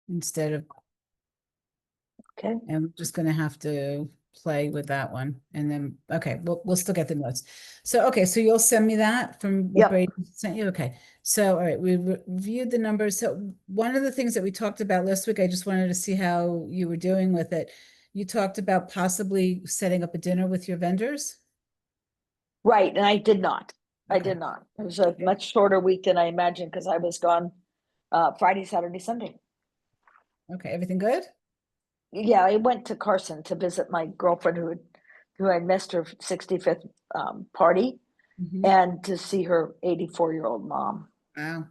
instead of, Okay. and we're just gonna have to play with that one. And then, okay, we'll still get the notes. So, okay, so you'll send me that from what Yep. Brady sent you? Okay. So, all right, we reviewed the numbers. So one of the things that we talked about last week, I just wanted to see how you were doing with it. You talked about possibly setting up a dinner with your vendors. Right. And I did not. I Okay. did not. It was a much shorter week than I imagined because I was gone Friday, Saturday, Sunday. Okay, everything good? Yeah, I went to Carson to visit my girlfriend who I missed her 65th party Mhm. and to see her 84-year-old mom. Wow.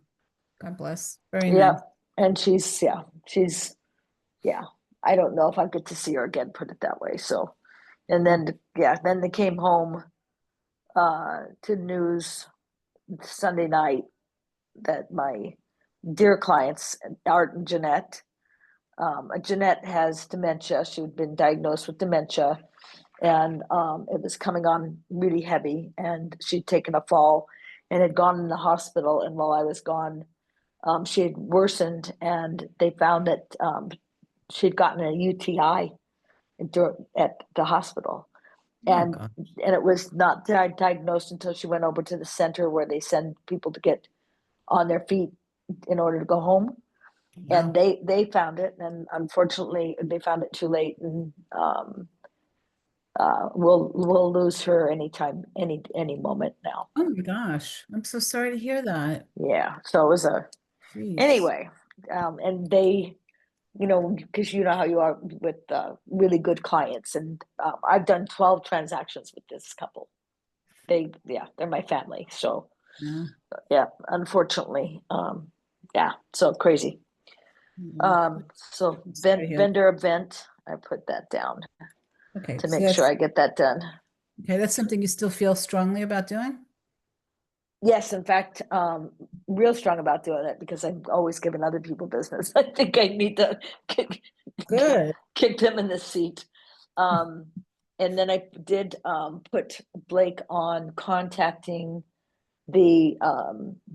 God bless. Very nice. Yep. And yeah. I don't know if I get to see her again, put it that way. So, and then, yeah, then they came home to news Sunday night that my dear clients, Art and Jeanette, Jeanette has dementia. She had been diagnosed with dementia, and it was coming on really heavy. And she'd taken a fall and had gone in the hospital. And while I was gone, she had worsened, and they found that she'd gotten a UTI at the hospital. Oh And God. it was not diagnosed until she went over to the center where they send people to get on their feet in order to go home. And Wow. they found it, and unfortunately they found it too late, and we'll lose her anytime, any moment now. Oh my gosh. I'm so sorry to hear that. Yeah, so it was a Jeez. anyway, and they, because you know how you are with really good clients, and I've done 12 transactions with this couple. Yeah, they're my family, so Yeah. yeah, unfortunately, yeah, so crazy. Mm. So I'm sorry to hear that. vendor event, I put that down Okay, to so make sure that's I get that done. okay. That's something you still feel strongly about doing? Yes, in fact, real strong about doing it because I've always given other people business. I think I need to kick, Good. kick them in the seat. Um, and then I did put Blake on contacting the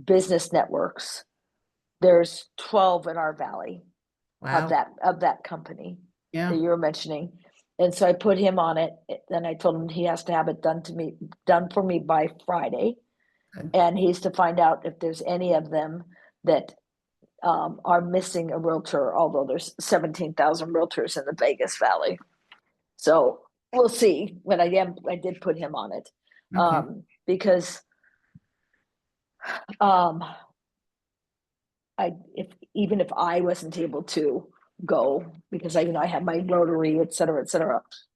business networks. There's 12 in our valley of Wow. that company that Yeah. you were mentioning. And so I put him on it. Then I told him he has to have it done for me by Friday. Good. And he's to find out if there's any of them that are missing a realtor, although there's 17,000 realtors in the Vegas Valley. So we'll see. But I did put him on it Okay. because um, if even if I wasn't able to go because I had my Rotary, et cetera,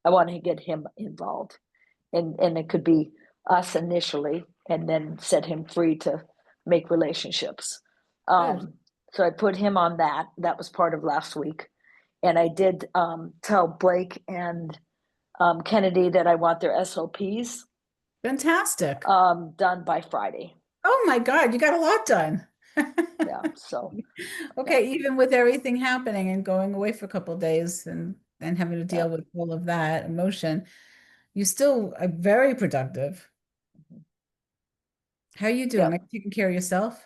I want to get him involved, and it could be us initially, and then set him free to make relationships. Good. Um, so I put him on that. That was part of last week, and I did tell Blake and Kennedy that I want their SOPs Fantastic. done by Friday. Oh my God, you got a lot done. Yeah, so yeah, Okay, even with everything happening and going away for a couple of days and having to yeah, deal with all of that emotion, you still are very productive. How are you yeah. doing? Are you taking care of yourself?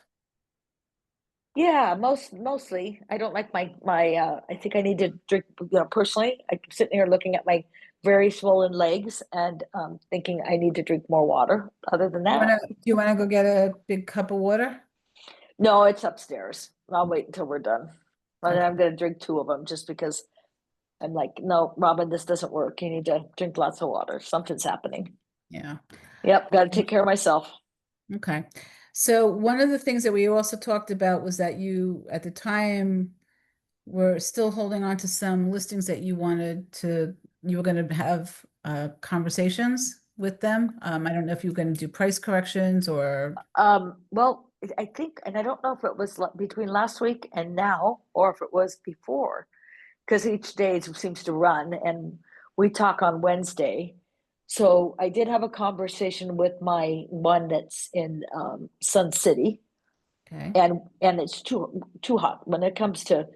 Yeah, mostly. I don't like my I think I need to drink, personally. I'm sitting here looking at my very swollen legs and thinking I need to drink more water. Other than that, Do you wanna go get a big cup of water? no, it's upstairs. I'll wait until we're done. And then Okay. I'm gonna drink two of them just because I'm like, no, Robin, this doesn't work. You need to drink lots of water. Something's happening. Yeah. Yep, got to take care of myself. Okay. So one of the things that we also talked about was that you, at the time, were still holding on to some listings that you were going to have conversations with them. I don't know if you were going to do price corrections or, Well, I think, and I don't know if it was between last week and now, or if it was before, because each day seems to run, and we talk on Wednesday. So I did have a conversation with my one that's in Sun City, okay. and it's too hot when it comes to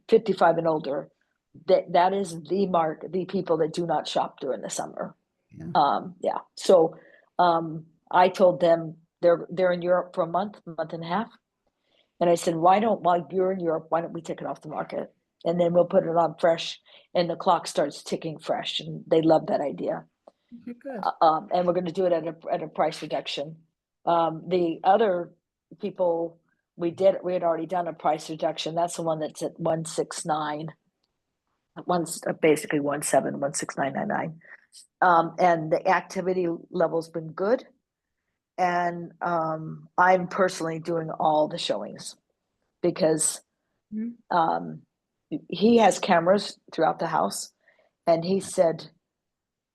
55 and older. That is the people that do not shop during the summer. Yeah. Yeah. So I told them they're in Europe for a month and a half, And I said, while you're in Europe, why don't we take it off the market? And then we'll put it on fresh and the clock starts ticking fresh. And they love that idea. Okay, good. And we're going to do it at a price reduction. The other people we had already done a price reduction. That's the one that's at 169, basically 16999. And the activity level's been good. And I'm personally doing all the showings because Mhm. he has cameras throughout the house, and he said,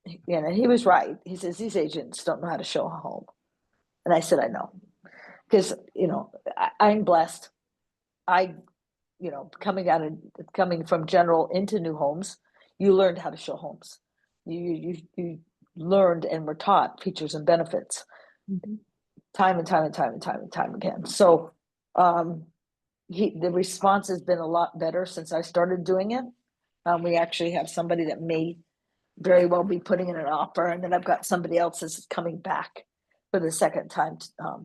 he was right. He says these agents don't know how to show a home, and I said I know because I'm blessed. I coming from general into new homes, you learned how to show homes. You learned and were taught features and benefits Mhm. time and time and time and time and time again. So um, the response has been a lot better since I started doing it. We actually have somebody that may very well be putting in an offer, and then I've got somebody else that's coming back for the second time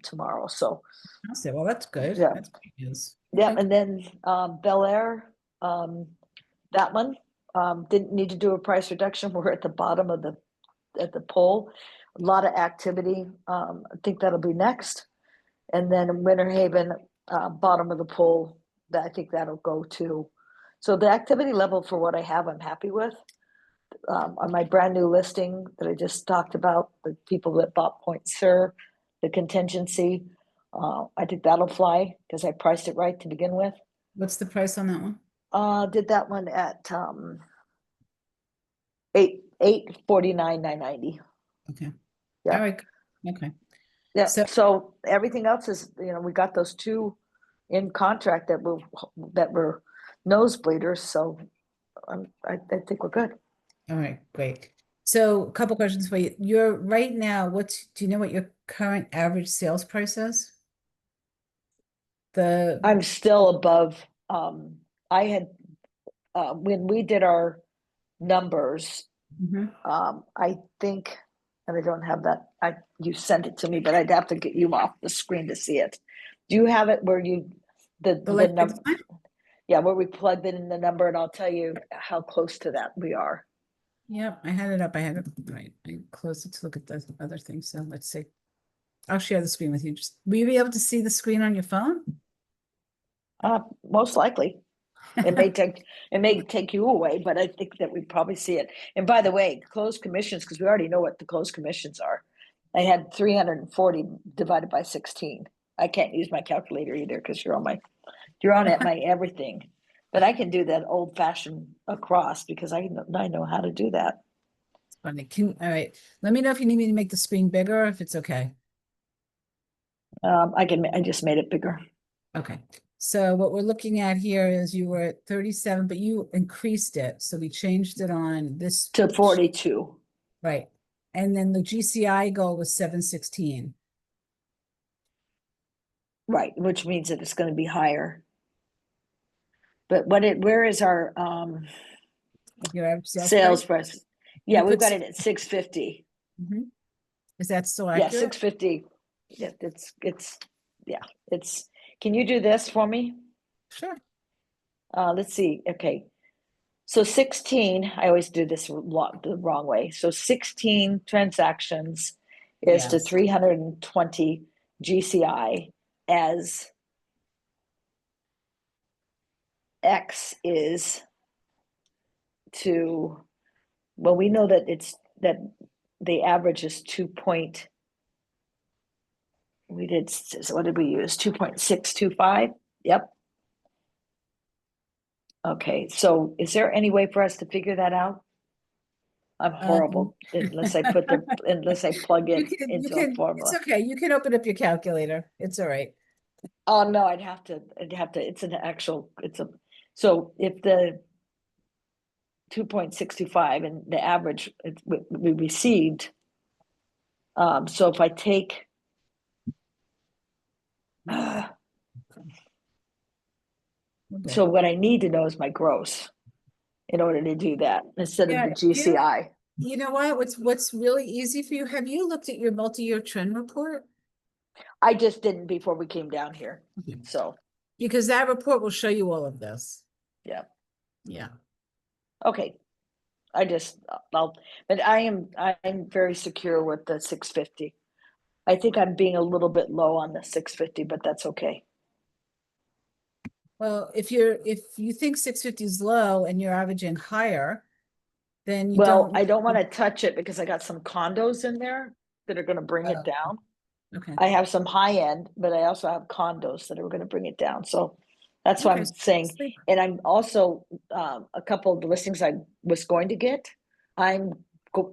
tomorrow. So I'll say, well, that's good. yeah, That's great news. yeah, Okay. and then Bel Air, that one didn't need to do a price reduction. We're at the bottom of the poll. A lot of activity. I think that'll be next, and then Winter Haven, bottom of the poll. I think that'll go too. So the activity level for what I have, I'm happy with. On my brand new listing that I just talked about, the people that bought Point Sur, the contingency, I think that'll fly because I priced it right to begin with. What's the price on that one? Did that one at 849,990. Okay. All Yeah, right. Okay. yeah. So, So everything else is, we got those two in contract that were nosebleeders. So I think we're good. all right, great. So a couple questions for you. You're right now, do you know what your current average sales price is? The, I'm still above. I had when we did our numbers, Mhm. I think, and I don't have that. You sent it to me, but I'd have to get you off the screen to see it. Do you have it where you the the life number? design? Yeah, where we plugged in the number, and I'll tell you how close to that we are. Yep, I had it up. I had it right. I closed it to look at the other things. So let's see. I'll share the screen with you. Will you be able to see the screen on your phone? Most likely. It may take you away, but I think that we probably see it. And by the way, closed commissions, because we already know what the closed commissions are. I had 340 divided by 16. I can't use my calculator either because you're on at my everything. But I can do that old fashioned across because I know how to do that. Funny. All right. Let me know if you need me to make the screen bigger, or if it's okay. I just made it bigger Okay. So what we're looking at here is you were at 37, but you increased it. So we changed it on this, to 42. right. And then the GCI goal was 716. Right, which means that it's going to be higher. But where is our Your average sales sales price? price? Yeah, You we've put, got it at 650. Mhm. Is that still Yeah, accurate? 650. Yeah, yeah, it's, can you do this for me? Sure. Let's see. Okay. So 16, I always do this the wrong way. So 16 transactions is to Yes. 320 GCI, as X is to, well, we know that the average is 2 point, so what did we use? 2.625. Yep. Okay. So is there any way for us to figure that out? I'm Um, horrible unless I plug it into a it's formula. okay. You can open up your calculator. It's all right. Oh no, I'd have to, so if the 2.625 and the average we received, so if I take, Okay. so what I need to know is my gross in order to do that instead of Yeah, the GCI. you know what? What's really easy for you? Have you looked at your multi-year trend report? I just didn't before we came down here. Okay. So Because that report will show you all of this. Yeah. Yeah. Okay. But I'm very secure with the 650. I think I'm being a little bit low on the 650, but that's okay. Well, if you think 650 is low and you're averaging higher, then you Well, don't. I don't want to touch it because I got some condos in there that are going to bring it Oh, down. okay. I have some high end, but I also have condos that are going to bring it down. So that's what Okay. I'm saying. Sleep. And I'm also a couple of the listings I was going to get. I'm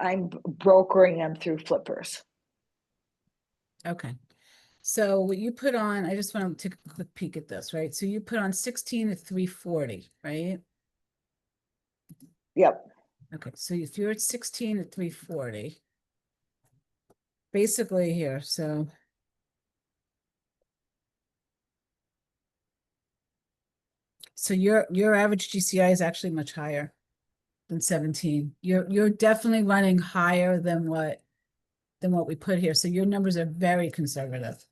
I'm brokering them through flippers. Okay. So what you put on, I just want to take a quick peek at this, right? So you put on 16 at 340, right? Yep. Okay, so if you're at 16 at 340, basically here, so your average GCI is actually much higher than 17. You're definitely running higher than what we put here. So your numbers are very conservative.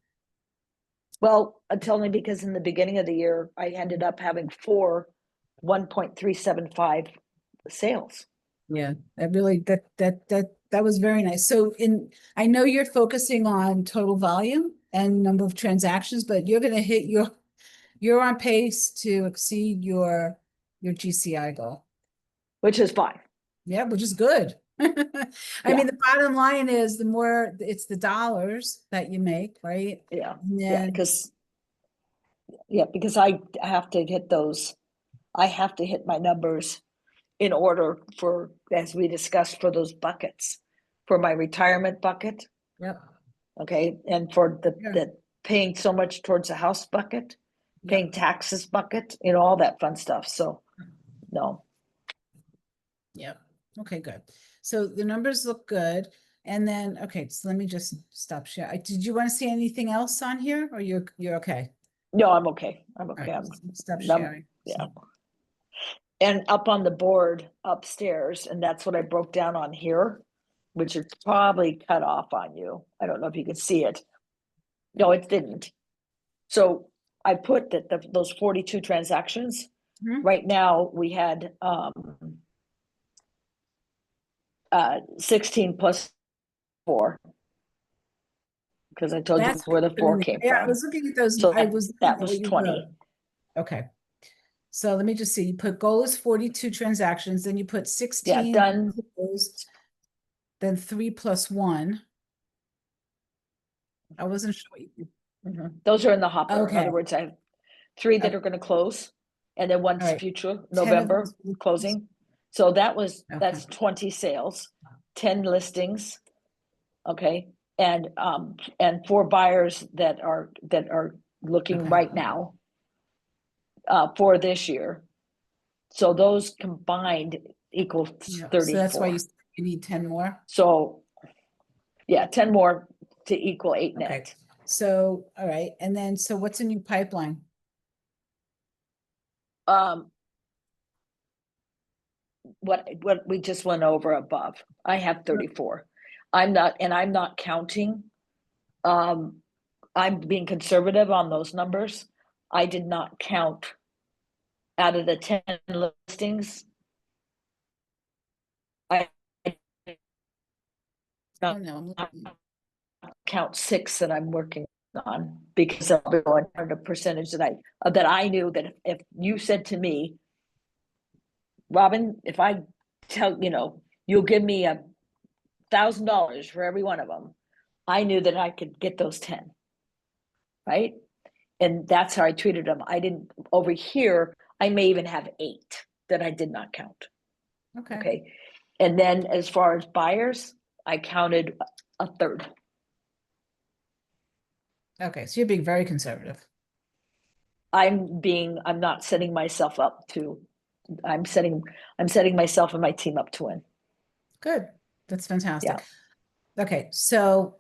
Well, tell me because in the beginning of the year, I ended up having four 1.375 sales. Yeah, that really that was very nice. So I know you're focusing on total volume and number of transactions, but you're gonna hit you're on pace to exceed your GCI goal. Which is fine. Yeah, which is good. I Yeah, mean, the bottom line is the more it's the dollars that you make, right? yeah, And yeah. then, Because I have to hit those. I have to hit my numbers in order for, as we discussed, for those buckets, for my retirement bucket, yep, okay, and for yeah, the paying so much towards the house bucket, paying yep, taxes bucket, all that fun stuff. So no, yep. Okay, good. So the numbers look good. And then, okay, so let me just stop share. Did you want to see anything else on here or you're okay? no, I'm okay. I'm All okay. right, stop I'm sharing. yeah. So, And up on the board upstairs, and that's what I broke down on here, which is probably cut off on you. I don't know if you can see it. No, it didn't. So I put that those 42 transactions. mhm. Right now, we had 16 plus four, because I told you That's what where you the put in four there. came Yeah, I from. was looking at those. So I was looking that at what was you wrote. 20. Okay. So let me just see. You put goal is 42 transactions, then you put Yeah, 16 done. closed, then 3 plus 1. I wasn't sure what you. Those are in the hopper. In Okay. other words, I have three Oh, that are going to close, and then all one's right. future 10 of November those. closing. So Okay. that's 20 sales, 10 listings, okay, and four buyers that are looking Okay. right now for this year. So those combined equal Yeah. So that's why 34. you need 10 more. So yeah, 10 more to equal eight Okay. net. So, all right. And then, so what's in your pipeline? Um, what we just went over above. I have 34. I'm not counting. Um, I'm being conservative on those numbers. I did not count out of the 10 listings. I did Oh not no, I'm looking. count six that I'm working on because I'll be going on a percentage that I knew that if you said to me, Robin, if I tell you'll give me $1,000 for every one of them, I knew that I could get those 10, right? And that's how I treated them. I didn't over here. I may even have eight that I did not count. Okay. Okay. And then as far as buyers, I counted a third. Okay. So you're being very conservative. I'm not setting myself up to, I'm setting, I'm setting myself and my team up to win. Good. That's fantastic. Yeah. Okay. So,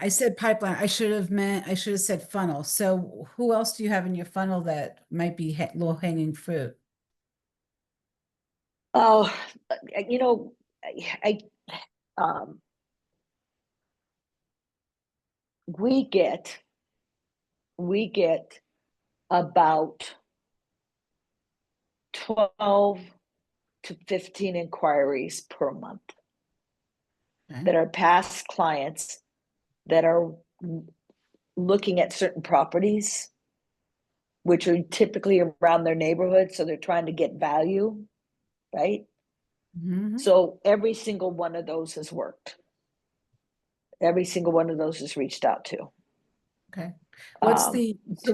I said pipeline. I should have said funnel. So who else do you have in your funnel that might be low hanging fruit? Oh, you know, I, um, we get about 12 to 15 inquiries per month Okay. that are past clients that are looking at certain properties, which are typically around their neighborhood. So they're trying to get value, right? Mhm. So every single one of those has worked. Every single one of those is reached out to. Okay. Um,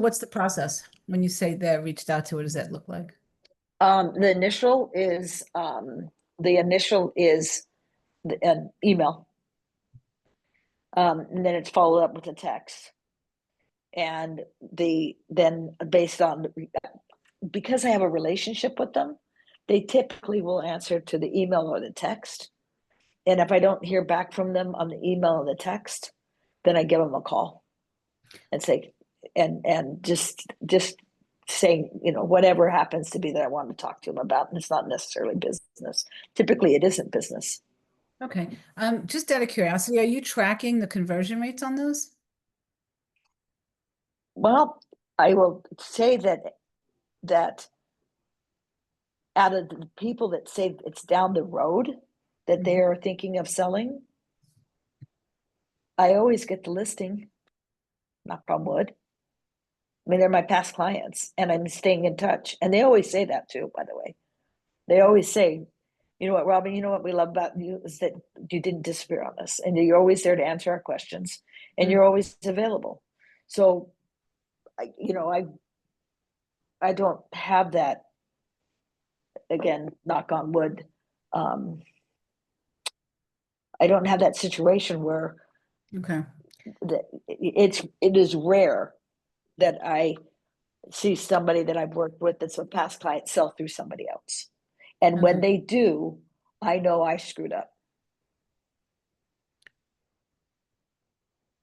What's the process when you say they reached out to? What does that look like? the initial is an email, and then it's followed up with a text. And then based on, because I have a relationship with them, they typically will answer to the email or the text. And if I don't hear back from them on the email or the text, then I give them a call and say, and just saying, whatever happens to be that I want to talk to them about. And it's not necessarily business. Typically it isn't business. Okay. Just out of curiosity, are you tracking the conversion rates on those? Well, I will say that out of the people that say it's down the road that they Mhm. are thinking of selling, I always get the listing, knock on wood. I mean, they're my past clients and I'm staying in touch. And they always say that too, by the way. They always say, you know what, Robin, you know what we love about you is that you didn't disappear on us and you're always there to answer our questions and Mm. you're always available. So, I, you know, I don't have that, again, knock on wood. Um, I don't have that situation where Okay. it is rare that I see somebody that I've worked with that's a past client sell through somebody else. And when Okay. they do, I know I screwed up.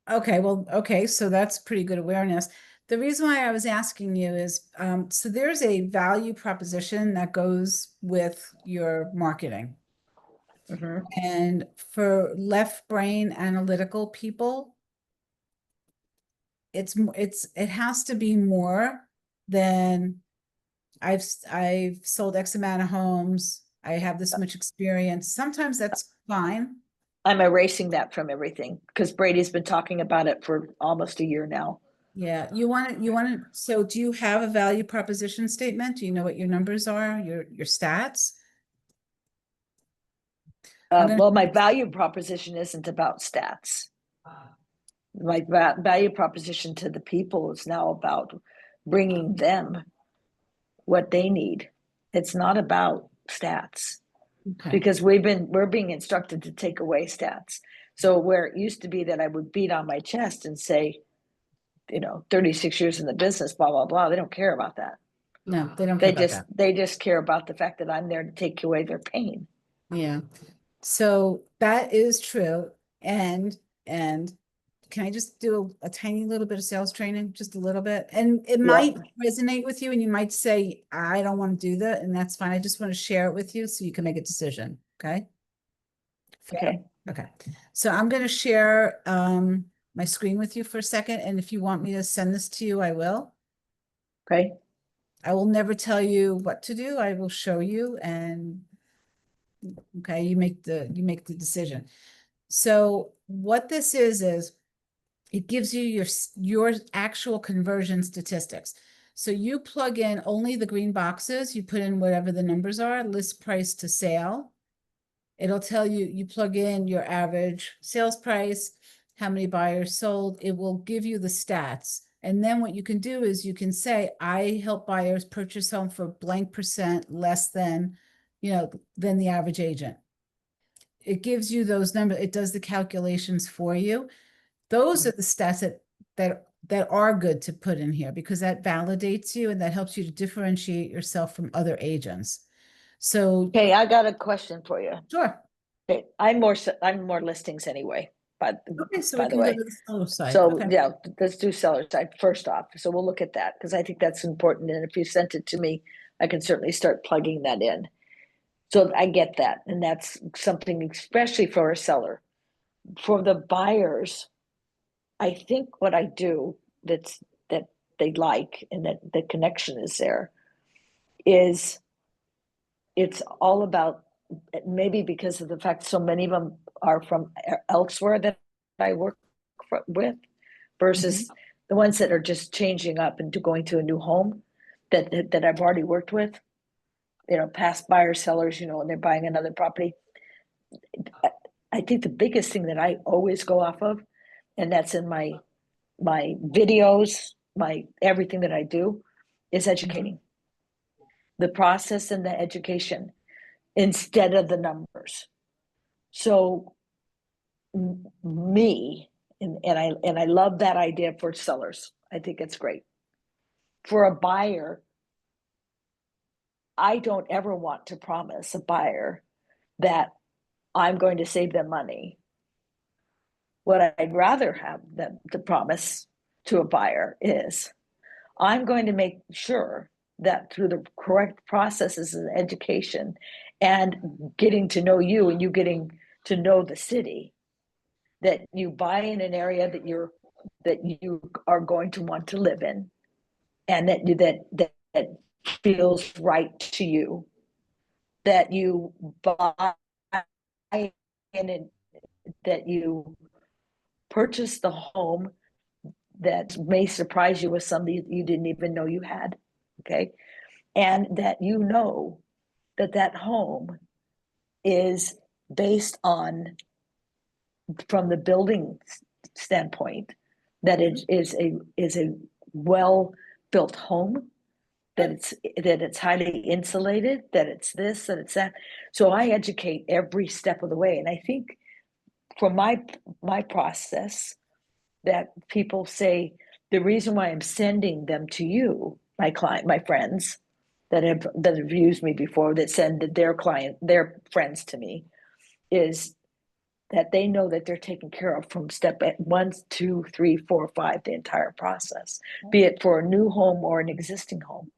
Okay. Well, okay. So that's pretty good awareness. The reason why I was asking you is, so there's a value proposition that goes with your marketing. Mhm. And for left brain analytical people, it has to be more than I've sold X amount of homes. I have this much experience. Sometimes that's fine. I'm erasing that from everything because Brady's been talking about it for almost a year now. Yeah, so do you have a value proposition statement? Do you know what your numbers are, your stats? I'm gonna Well, my value proposition isn't about stats. My value proposition to the people is now about bringing them what they need. It's not about stats Okay. because we're being instructed to take away stats. So where it used to be that I would beat on my chest and say, 36 years in the business, blah, blah, blah. They don't care about that. No, they don't care They about just that. they just care about the fact that I'm there to take away their pain. Yeah. So that is true. And can I just do a tiny little bit of sales training, just a little bit? And it might Yep. resonate with you, and you might say, I don't want to do that, and that's fine. I just want to share it with you so you can make a decision. Okay. Fair? Okay. Okay. So I'm going to share my screen with you for a second. And if you want me to send this to you, I will. Okay. I will never tell you what to do. I will show you and okay, you make the decision. So what this is it gives you your actual conversion statistics. So you plug in only the green boxes, you put in whatever the numbers are, list price to sale. It'll tell you, you plug in your average sales price, how many buyers sold. It will give you the stats. And then what you can do is you can say, I help buyers purchase home for blank percent less than the average agent. It gives you those numbers. It does the calculations for you. Those are the stats that are good to put in here because that validates you and that helps you to differentiate yourself from other agents. So Okay, I got a question for you. sure. Okay, I'm more listings anyway, but Okay, so we by the can go way. to the seller side. So Okay. yeah, let's do seller side first off. So we'll look at that because I think that's important. And if you sent it to me, I can certainly start plugging that in. So I get that. And that's something especially for a seller. For the buyers, I think what I do that's that they like and that the connection is there, is it's all about, maybe because of the fact so many of them are from elsewhere that I work with Mhm. versus the ones that are just changing up and going to a new home that I've already worked with, past buyers, sellers, and they're buying another property. I think the biggest thing that I always go off of, and that's in my videos, my everything that I do, is Mhm. educating. The process and the education instead of the numbers. So me, and I love that idea for sellers. I think it's great. For a buyer, I don't ever want to promise a buyer that I'm going to save them money. What I'd rather have them to promise to a buyer is I'm going to make sure that through the correct processes and education and getting to know you and you getting to know the city, that you buy in an area that you are going to want to live in, and that feels right to you, that you buy in it, that you purchase the home that may surprise you with something you didn't even know you had. Okay. And that that home is based on, from the building standpoint, that it Mhm. is a well built home, that it's highly insulated, that it's this, that it's that. So I educate every step of the way, and I think from my process, that people say the reason why I'm sending them to you, my friends that have used me before, that send their friends to me, is that they know that they're taken care of from step at 1, 2, 3, 4, 5, the entire process, be it for a new home or an existing home.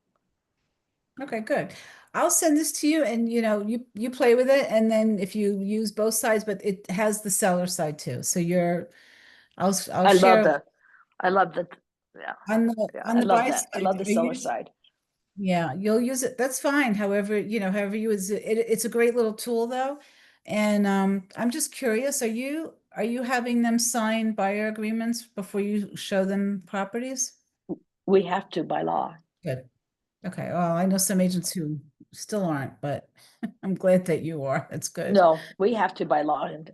Okay, good. I'll send this to you and you play with it and then if you use both sides, but it has the seller side too. So I'll I love share the, I love the, yeah, yeah, on I the love buy that. I side. love the seller side. Yeah, you'll use it. That's fine. However you use it. It's a great little tool though. And I'm just curious, are you having them sign buyer agreements before you show them properties? We have to by law. Good. Okay. Well, I know some agents who still aren't, but I'm glad that you are. That's good. No, we have to by law, and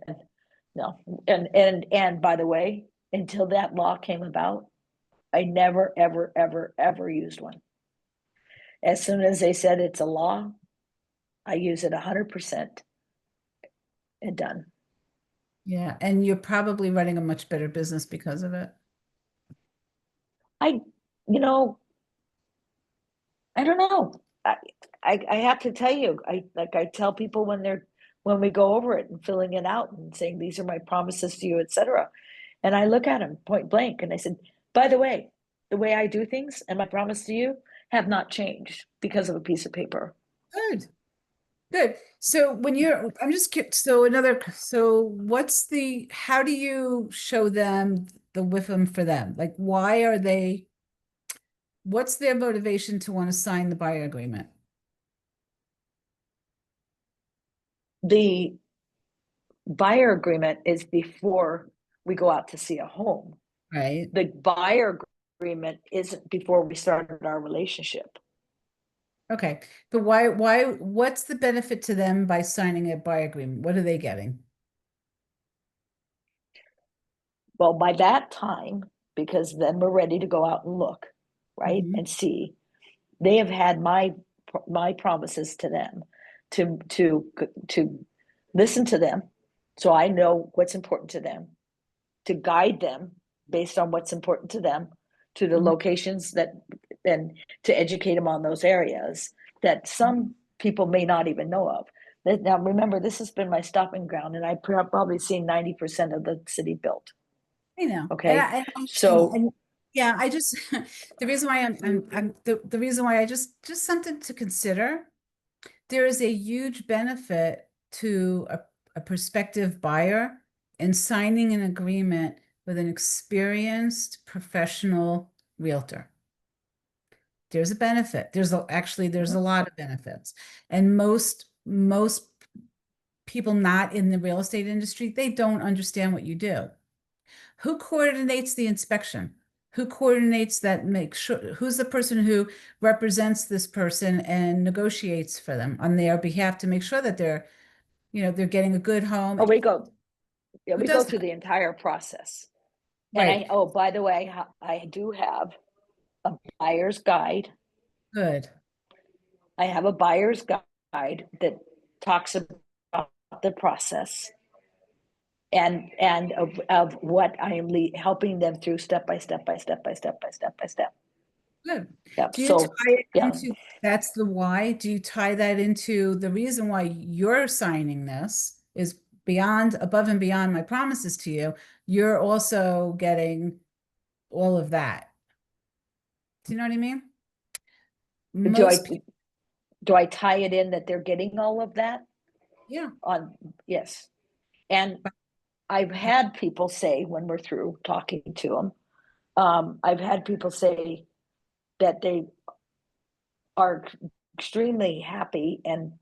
no, and by the way, until that law came about, I never, ever, ever, ever used one. As soon as they said it's a law, I use it 100% and done. Yeah, and you're probably running a much better business because of it. I, you know, I don't know. I have to tell you, I tell people when we go over it and filling it out and saying these are my promises to you, etc. And I look at them point blank and I said, by the way I do things and my promise to you have not changed because of a piece of paper. Good. Good. So I'm just curious. So how do you show them the with them for them? Like, what's their motivation to want to sign the buyer agreement? The buyer agreement is before we go out to see a home. Right. The buyer agreement isn't before we started our relationship. Okay. But what's the benefit to them by signing a buyer agreement? What are they getting? Well, by that time, because then we're ready to go out and look, right, Mhm. and see, they have had my promises to them to listen to them, so I know what's important to them, to guide them based on what's important to them, to the Mhm. locations that, and to educate them on those areas that some people may not even know of. Now, remember, this has been my stopping ground, and I've probably seen 90% of the city built. I know. Okay, And I understand. so And yeah, I just the reason why I'm the reason why I just something to consider. There is a huge benefit to a prospective buyer in signing an agreement with an experienced professional realtor. there's a benefit. Actually, there's a lot of benefits. And most people not in the real estate industry, they don't understand what you do. Who coordinates the inspection? Who coordinates that, make sure, who's the person who represents this person and negotiates for them on their behalf to make sure that they're getting a good home? Oh, yeah, Who we go does through that? the entire process. And Right. oh, by the way, I do have a buyer's guide. Good. I have a buyer's guide that talks about the process and of what I am helping them through step by step by step by step by step by step. Good. Yep. Do you tie So it yeah. into, that's the why? Do you tie that into the reason why you're signing this is beyond, above and beyond my promises to you? You're also getting all of that. Do you know what I mean? Do I Most people, do I tie it in that they're getting all of that yeah. on? Yes. And I've had people say when we're through talking to them, I've had people say that they are extremely happy and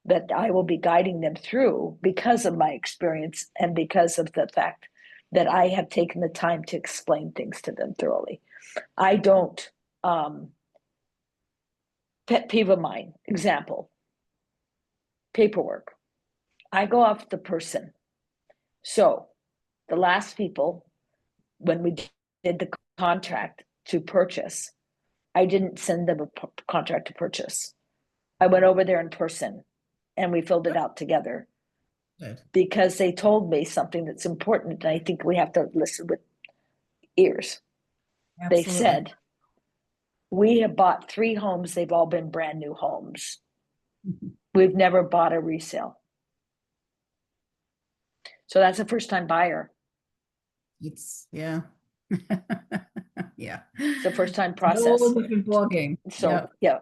that I will be guiding them through because of my experience and because of the fact that I have taken the time to explain things to them thoroughly. I don't, pet peeve of mine, example, paperwork. I go off the person. So the last people, when we did the contract to purchase, I didn't send them a contract to purchase. I went over there in person and we filled it out together Good. because they told me something that's important. And I think we have to listen with ears. They Absolutely. said, we have bought 3 homes. They've all been brand new homes. We've never bought a resale. So that's a first time buyer. Yeah. Yeah. It's a first time No process. different ballgame. So Yep. yeah,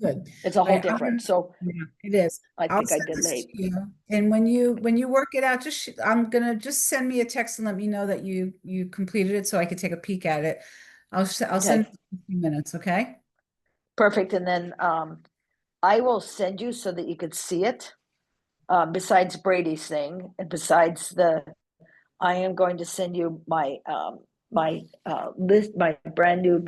Good. it's a All whole right, different. So yeah, it is. I I'll think I send did this to late. you. And when you work it out, I'm gonna just send me a text and let me know that you completed it so I could take a peek at it. I'll send Okay, it in a few minutes, okay? perfect. And then I will send you so that you could see it. Besides Brady's thing, and besides I am going to send you my brand new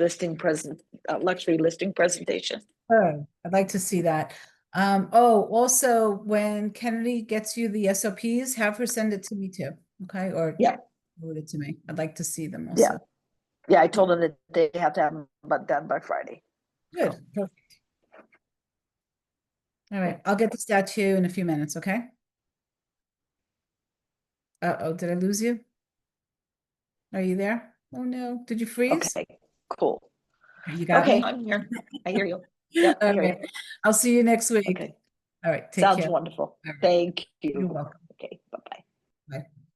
luxury listing presentation. Oh, I'd like to see that. Also, when Kennedy gets you the SOPs, have her send it to me too, okay? Or Yeah, forward it to me. I'd like to see them yeah, also. yeah. I told them that they have to have them done by Friday. So Good. Perfect. All right. I'll get this out to you in a few minutes, okay? Uh-oh, did I lose you? Are you there? Oh no. Did you freeze? okay, cool. Okay, you got Okay, me? I'm here. I hear you. Yep, I All hear you. right. I'll see you next week. Okay, All right. Take sounds care. wonderful. All right. Thank You're you. welcome. Okay, bye bye. Bye.